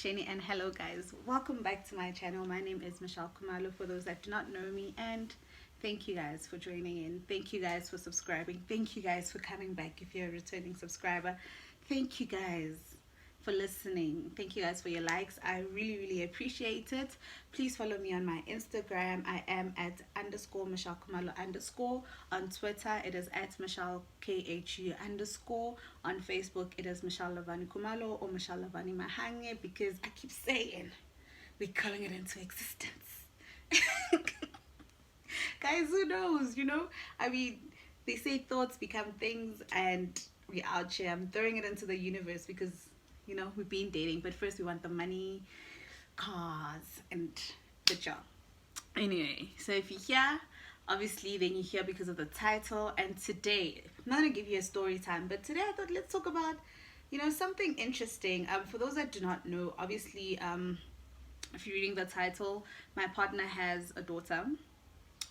Shani, and hello guys. Welcome back to my channel. My name is Michelle Khumalo for those that do not know me, and thank you guys for joining in. Thank you guys for subscribing. Thank you guys for coming back if you're a returning subscriber. Thank you guys for listening. Thank you guys for your likes. I really appreciate it. Please follow me on my Instagram. I am at _ Michelle Khumalo _ on Twitter. It is at Michelle KHU _ on Facebook. It is Michelle Lavani Khumalo or Michelle Lavani Mahange, because I keep saying we're calling it into existence. Guys, who knows, I mean, they say thoughts become things, and we out here. I'm throwing it into the universe because we've been dating, but first we want the money, cars, and the job. Anyway, so if you're here, obviously then you're here because of the title. And today, I'm not gonna give you a story time, but today I thought let's talk about something interesting. For those that do not know, obviously, if you're reading the title, my partner has a daughter.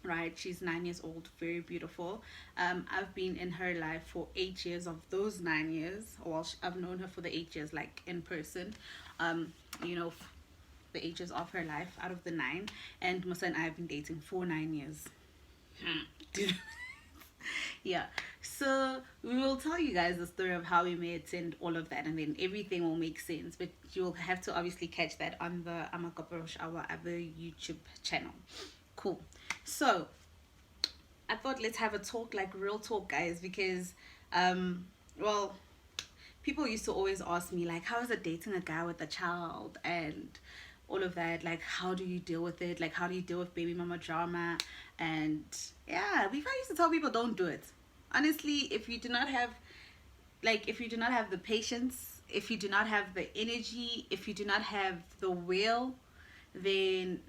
Right, she's 9 years old, very beautiful. I've been in her life for 8 years. Of those 9 years, well, I've known her for the 8 years, like in person. The 8 years of her life out of the 9, and Musa and I have been dating for 9 years. Yeah, so we will tell you guys the story of how we met and all of that, and then everything will make sense. But you'll have to obviously catch that on the Amakaparosh, our other YouTube channel. Cool. So I thought let's have a talk, like real talk, guys, because well, people used to always ask me, like, how is it dating a guy with a child and all of that? Like, how do you deal with it? Like, how do you deal with baby mama drama? And yeah, before I used to tell people don't do it. Honestly, if you do not have the patience, if you do not have the energy, if you do not have the will, then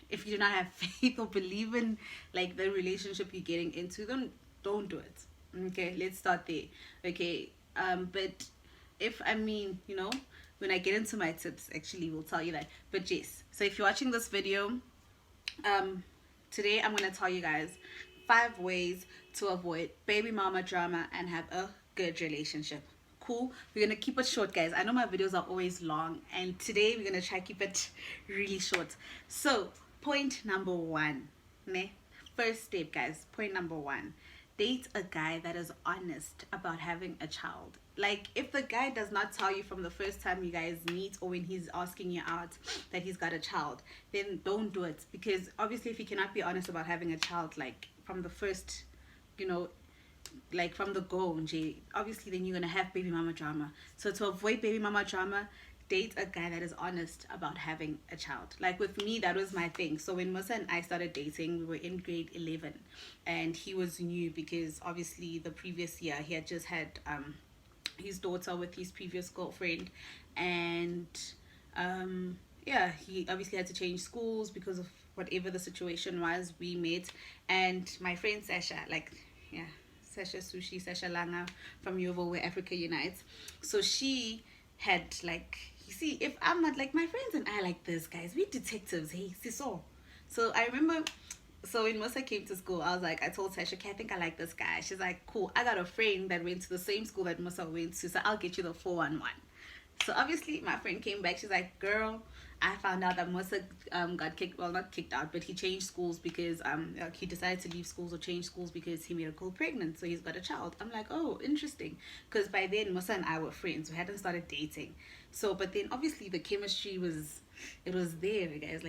if you do not have faith or believe in like the relationship you're getting into, then don't do it. Okay, let's start there. Okay, but if when I get into my tips, actually we'll tell you that. But yes, so if you're watching this video, today I'm going to tell you guys 5 ways to avoid baby mama drama and have a good relationship. Cool. We're gonna keep it short, guys. I know my videos are always long, and today we're gonna try to keep it really short. So point number 1, first step, guys. Point number 1, date a guy that is honest about having a child. Like, if the guy does not tell you from the first time you guys meet, or when he's asking you out, that he's got a child, then don't do it. Because obviously if he cannot be honest about having a child, like from the first, like from the go, obviously then you're gonna have baby mama drama. So to avoid baby mama drama, date a guy that is honest about having a child. Like with me, that was my thing. So when Musa and I started dating, we were in grade 11, and he was new because obviously the previous year he had just had his daughter with his previous girlfriend, and yeah, he obviously had to change schools because of whatever the situation was. We met, and my friend Sasha, Sasha Sushi, Sasha Langa from Yovo, where Africa unites. So she had you see, if I'm not like my friends and I like this, guys, we detectives, hey, so I remember, so when Musa came to school, I told Sasha, okay, I think I like this guy. She's like, cool, I got a friend that went to the same school that Musa went to, so I'll get you the 411. So obviously my friend came back. She's like, girl, I found out that Musa got kicked, well, not kicked out, but he changed schools because he decided to leave schools or change schools because he made a girl pregnant, so he's got a child. I'm like, oh, interesting, because by then Musa and I were friends. We hadn't started dating. So but then obviously the chemistry was there, guys,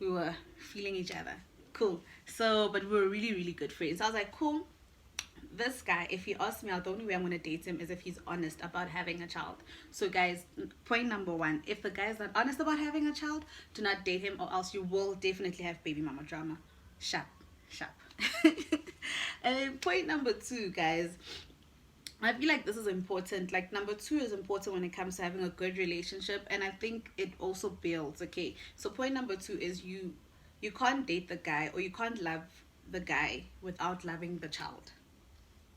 we were feeling each other. Cool. So but we were really good friends. So I was like, cool, this guy, if he asks me out, the only way I'm going to date him is if he's honest about having a child. So guys, point number 1, if the guy is not honest about having a child, do not date him, or else you will definitely have baby mama drama. Sharp. And point number 2, guys, I feel like this is important. Like, number 2 is important when it comes to having a good relationship, and I think it also builds. Okay, so point number 2 is you can't date the guy, or you can't love the guy without loving the child,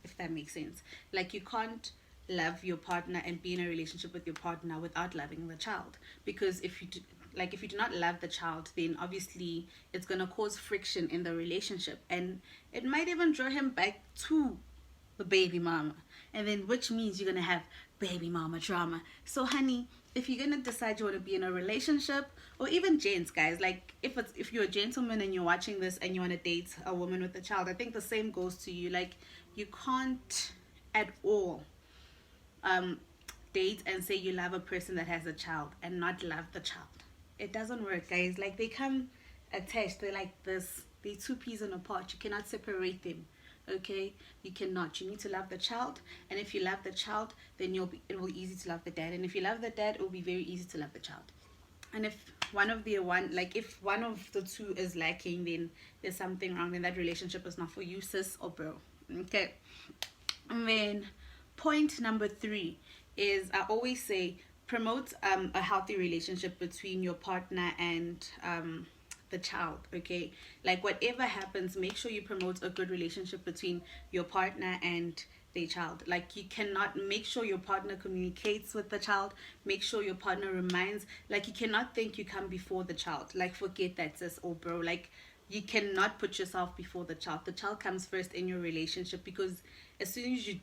if that makes sense. Like, you can't love your partner and be in a relationship with your partner without loving the child, because if you do not love the child, then obviously it's going to cause friction in the relationship, and it might even draw him back to the baby mama, and then which means you're going to have baby mama drama. So honey, if you're gonna decide you want to be in a relationship, or even gents, guys, like if you're a gentleman and you're watching this and you want to date a woman with a child, I think the same goes to you. Like, you can't at all um date and say you love a person that has a child and not love the child. It doesn't work, guys. Like, they come attached. They're like this. They're two peas in a pod. You cannot separate them. Okay, you cannot. You need to love the child, and if you love the child, then it will be easy to love the dad, and if you love the dad, it will be very easy to love the child. And if if one of the two is lacking, then there's something wrong. Then that relationship is not for you, sis or bro. Okay. And then point number 3 is, I always say, promote a healthy relationship between your partner and the child. Okay, like, whatever happens, make sure you promote a good relationship between your partner and the child. Like, you cannot, make sure your partner communicates with the child, make sure your partner reminds, like, you cannot think you come before the child. Like, forget that, sis or bro. Like, you cannot put yourself before the child. The child comes first in your relationship, because as soon as you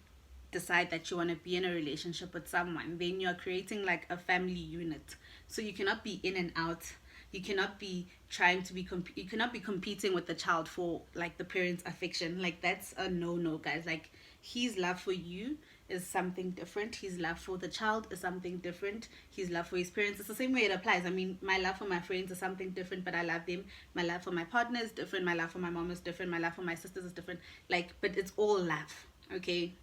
decide that you want to be in a relationship with someone, then you're creating like a family unit. So you cannot be in and out. You cannot be trying to be you cannot be competing with the child for like the parent's affection. Like, that's a no, guys. Like, his love for you is something different. His love for the child is something different. His love for his parents, it's the same way it applies. I mean, my love for my friends is something different, but I love them. My love for my partner is different. My love for my mom is different. My love for my sisters is different. Like, but it's all love. Okay,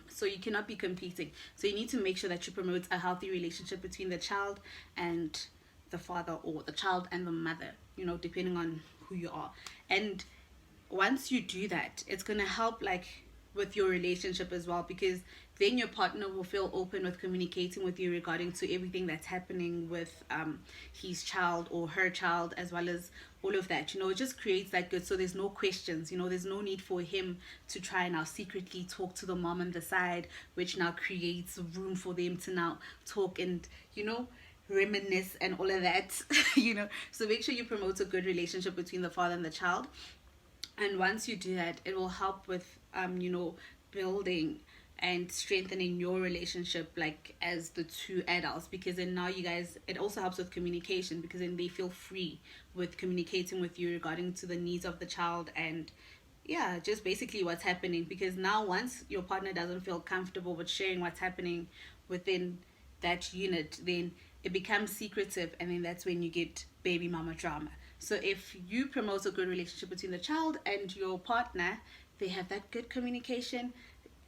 so you cannot be competing. So you need to make sure that you promote a healthy relationship between the child and the father, or the child and the mother, depending on who you are. And once you do that, it's going to help, like, with your relationship as well, because then your partner will feel open with communicating with you regarding to everything that's happening with his child or her child, as well as all of that. It just creates that good, so there's no questions. There's no need for him to try and now secretly talk to the mom on the side, which now creates room for them to now talk and reminisce and all of that. So make sure you promote a good relationship between the father and the child. And once you do that, it will help with building and strengthening your relationship, like, as the two adults, because then now you guys, it also helps with communication, because then they feel free with communicating with you regarding to the needs of the child, and yeah, just basically what's happening. Because now, once your partner doesn't feel comfortable with sharing what's happening within that unit, then it becomes secretive, and then that's when you get baby mama drama. So if you promote a good relationship between the child and your partner, they have that good communication,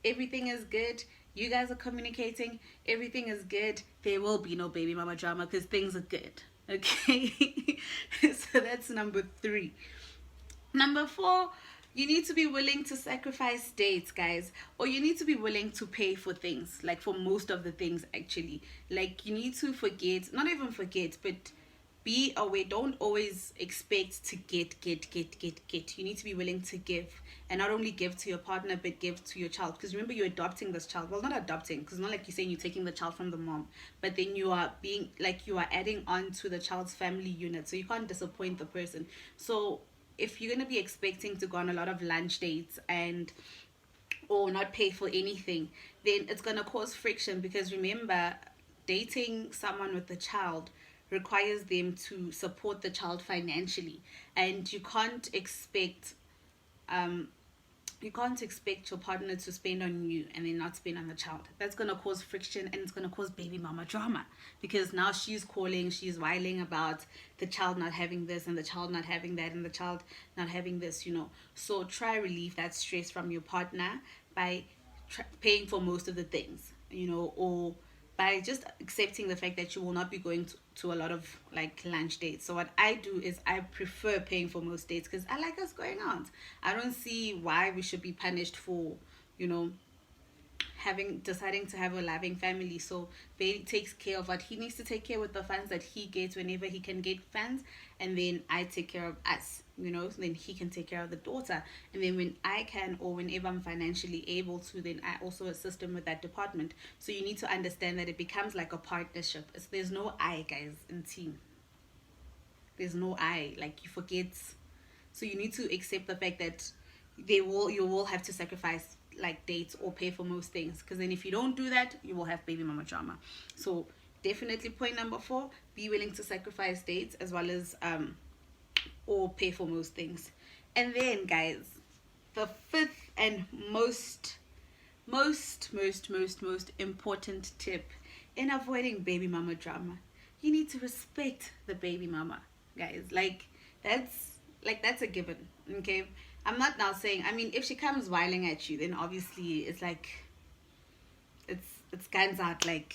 everything is good, you guys are communicating, everything is good, there will be no baby mama drama, because things are good. Okay. So that's number 3. Number 4, you need to be willing to sacrifice dates, guys, or you need to be willing to pay for things, like, for most of the things, actually. Like, you need to not even forget, but be aware. Don't always expect to get. You need to be willing to give, and not only give to your partner, but give to your child. Because remember, you're adopting this child. Well, not adopting, because not like you're saying you're taking the child from the mom, but then you are adding on to the child's family unit. So you can't disappoint the person. So if you're gonna be expecting to go on a lot of lunch dates or not pay for anything, then it's gonna cause friction. Because remember, dating someone with a child requires them to support the child financially, and you can't expect your partner to spend on you and then not spend on the child. That's going to cause friction, and it's going to cause baby mama drama, because now she's whiling about the child not having this and the child not having that and the child not having this. So try relieve that stress from your partner by paying for most of the things, or by just accepting the fact that you will not be going to a lot of like lunch dates. So what I do is I prefer paying for most dates, because I like us going out. I don't see why we should be punished for deciding to have a loving family. So Bailey takes care of what he needs to take care with the funds that he gets whenever he can get funds, and then I take care of us, so then he can take care of the daughter, and then when I can, or whenever I'm financially able to, then I also assist him with that department. So you need to understand that it becomes like a partnership. There's no I, guys, in team. There's no I, like, you forget. So you need to accept the fact that you will have to sacrifice like dates or pay for most things, because then if you don't do that, you will have baby mama drama. So definitely point number 4, be willing to sacrifice dates as well as or pay for most things. And then, guys, the fifth and most important tip in avoiding baby mama drama: you need to respect the baby mama, guys. That's a given. Okay, I'm not now saying, I mean, if she comes whiling at you, then obviously it's like it's guns out, like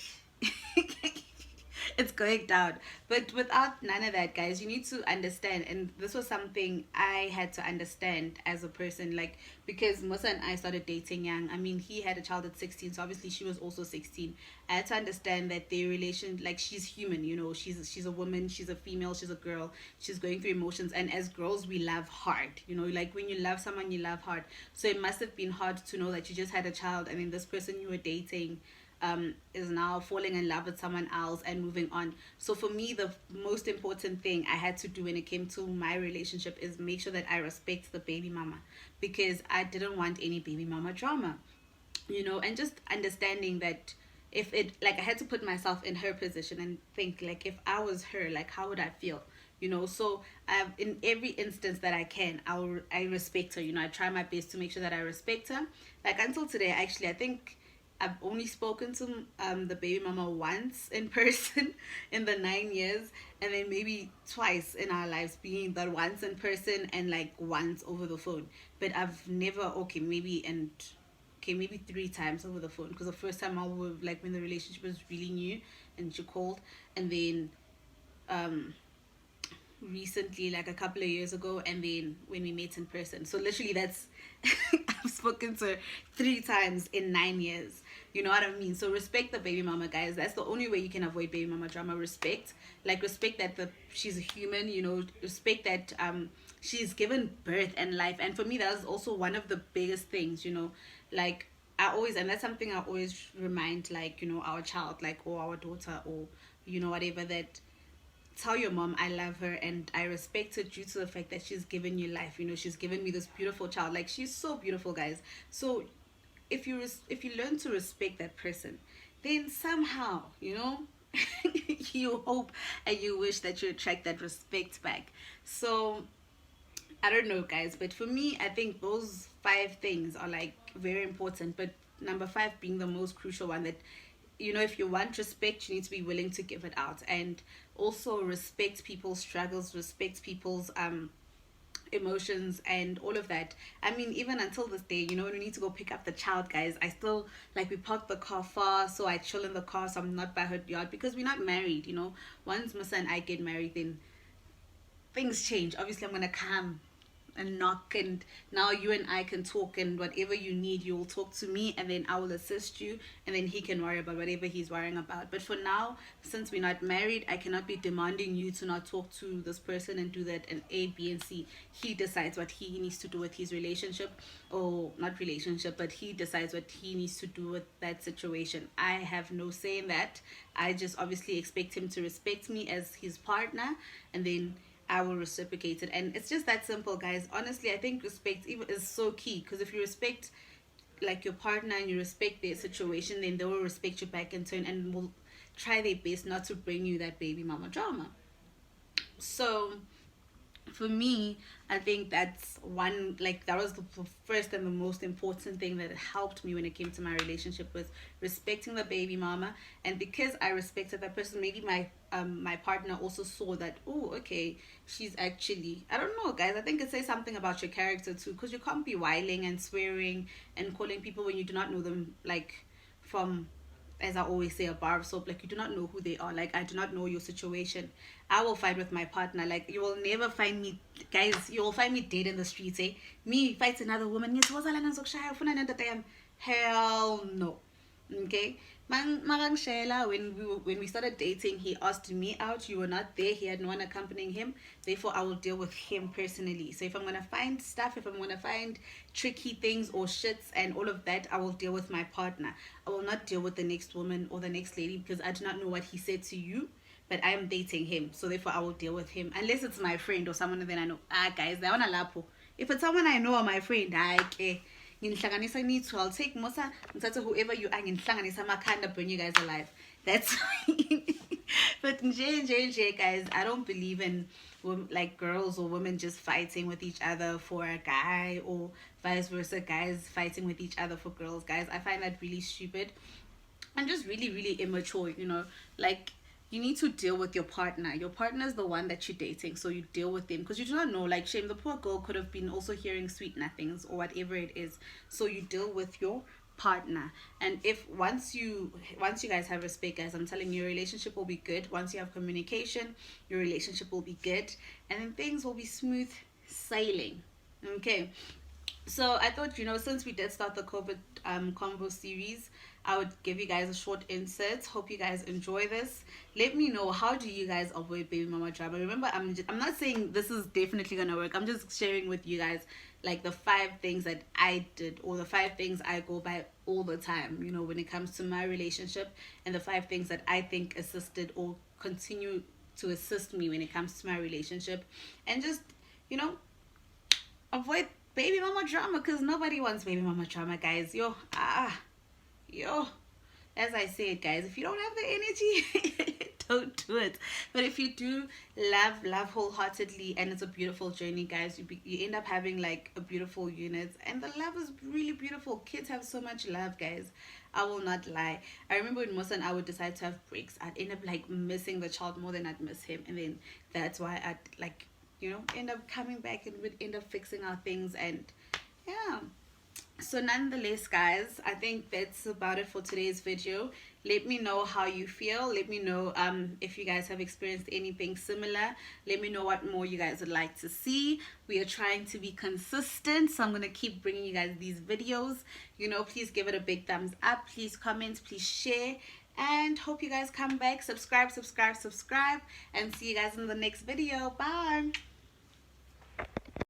it's going down. But without none of that, guys, you need to understand, and this was something I had to understand as a person, like, because Musa and I started dating young. I mean, he had a child at 16, so obviously she was also 16. I had to understand that their relation, like, she's human, you know, she's a woman, she's a female, she's a girl, she's going through emotions, and as girls we love hard, you know, like when you love someone you love hard. So it must have been hard to know that you just had a child, and then this person you were dating is now falling in love with someone else and moving on. So for me, the most important thing I had to do when it came to my relationship is make sure that I respect the baby mama, because I didn't want any baby mama drama, you know, and just understanding that if it, like, I had to put myself in her position and think, like, if I was her, like, how would I feel, you know? So in every instance that I can, I respect her, you know. I try my best to make sure that I respect her. Like, until today, actually, I think I've only spoken to the baby mama once in person in the 9 years, and then maybe twice in our lives, being that once in person and like once over the phone. But I've never, maybe 3 times over the phone, because the first time I was like when the relationship was really new and she called, and then recently, like a couple of years ago, and then when we met in person. So literally that's I've spoken to her 3 times in 9 years. You know what I mean? So respect the baby mama, guys. That's the only way you can avoid baby mama drama. Respect, like, respect that she's a human, you know. Respect that she's given birth and life. And for me, that was also one of the biggest things, you know. Like, I always, and that's something I always remind, like, you know, our child, like, or our daughter, or, you know, whatever, that tell your mom I love her and I respect her due to the fact that she's given you life, you know. She's given me this beautiful child. Like, she's so beautiful, guys. So if you learn to respect that person, then somehow, you know, you hope and you wish that you attract that respect back. So I don't know, guys, but for me, I think those 5 things are like very important, but number 5 being the most crucial one, that, you know, if you want respect, you need to be willing to give it out, and also respect people's struggles, respect people's emotions and all of that. I mean, even until this day, you know, when we need to go pick up the child, guys, I still, like, we park the car far, so I chill in the car, so I'm not by her yard, because we're not married, you know. Once Musa and I get married, then things change. Obviously, I'm gonna come and knock, and now you and I can talk, and whatever you need, you'll talk to me, and then I will assist you, and then he can worry about whatever he's worrying about. But for now, since we're not married, I cannot be demanding you to not talk to this person and do that and A, B, and C. He decides what he needs to do with his relationship, or not relationship, but he decides what he needs to do with that situation. I have no say in that. I just obviously expect him to respect me as his partner, and then I will reciprocate it. And it's just that simple, guys. Honestly, I think respect is so key, because if you respect, like, your partner and you respect their situation, then they will respect you back in turn and will try their best not to bring you that baby mama drama. So for me, I think that's one, like, that was the first and the most important thing that helped me when it came to my relationship, was respecting the baby mama. And because I respected that person, maybe my partner also saw that, oh, okay, she's actually, I don't know, guys, I think it says something about your character too, because you can't be whiling and swearing and calling people when you do not know them, like, from, as I always say, a bar of soap. Like, you do not know who they are. Like, I do not know your situation. I will fight with my partner. Like, you will never find me, guys, you will find me dead in the streets, eh? Me fights another woman. Yes, was hell no. Okay? Marang Shela, when we started dating, he asked me out. You were not there. He had no one accompanying him. Therefore, I will deal with him personally. So if I'm gonna find stuff, if I'm gonna find tricky things or shits and all of that, I will deal with my partner. I will not deal with the next woman or the next lady, because I do not know what he said to you, but I am dating him. So therefore, I will deal with him, unless it's my friend or someone that I know. Guys, they wanna lapo. If it's someone I know or my friend, okay. nginihlanganisa nithi, I'll take Musa, ngithathe whoever you are, nginihlanganisa amakhanda, burn you guys alive. That's but nje, guys, I don't believe in like girls or women just fighting with each other for a guy, or vice versa, guys fighting with each other for girls. Guys, I find that really stupid and just really, really immature, you know. Like, you need to deal with your partner. Your partner is the one that you're dating, so you deal with them, because you do not know, like, shame, the poor girl could have been also hearing sweet nothings or whatever it is. So you deal with your partner. And if once you guys have respect, guys, I'm telling you, your relationship will be good. Once you have communication, your relationship will be good, and then things will be smooth sailing. Okay, so I thought, you know, since we did start the COVID combo series, I would give you guys a short insert. Hope you guys enjoy this. Let me know, how do you guys avoid baby mama drama? Remember, I'm not saying this is definitely gonna work. I'm just sharing with you guys like the 5 things that I did, or the 5 things I go by all the time, you know, when it comes to my relationship, and the 5 things that I think assisted or continue to assist me when it comes to my relationship. And just, you know, avoid baby mama drama, because nobody wants baby mama drama, guys. Yo, as I said, guys, if you don't have the energy, don't do it. But if you do love wholeheartedly, and it's a beautiful journey, guys, you end up having like a beautiful unit, and the love is really beautiful. Kids have so much love, guys. I will not lie. I remember when Musa and I would decide to have breaks, I'd end up like missing the child more than I'd miss him, and then that's why I'd like, you know, end up coming back, and we'd end up fixing our things. And yeah, so nonetheless, guys, I think that's about it for today's video. Let me know how you feel. Let me know if you guys have experienced anything similar. Let me know what more you guys would like to see. We are trying to be consistent, so I'm going to keep bringing you guys these videos. You know, please give it a big thumbs up, please comment, please share, and hope you guys come back. Subscribe, and see you guys in the next video. Bye.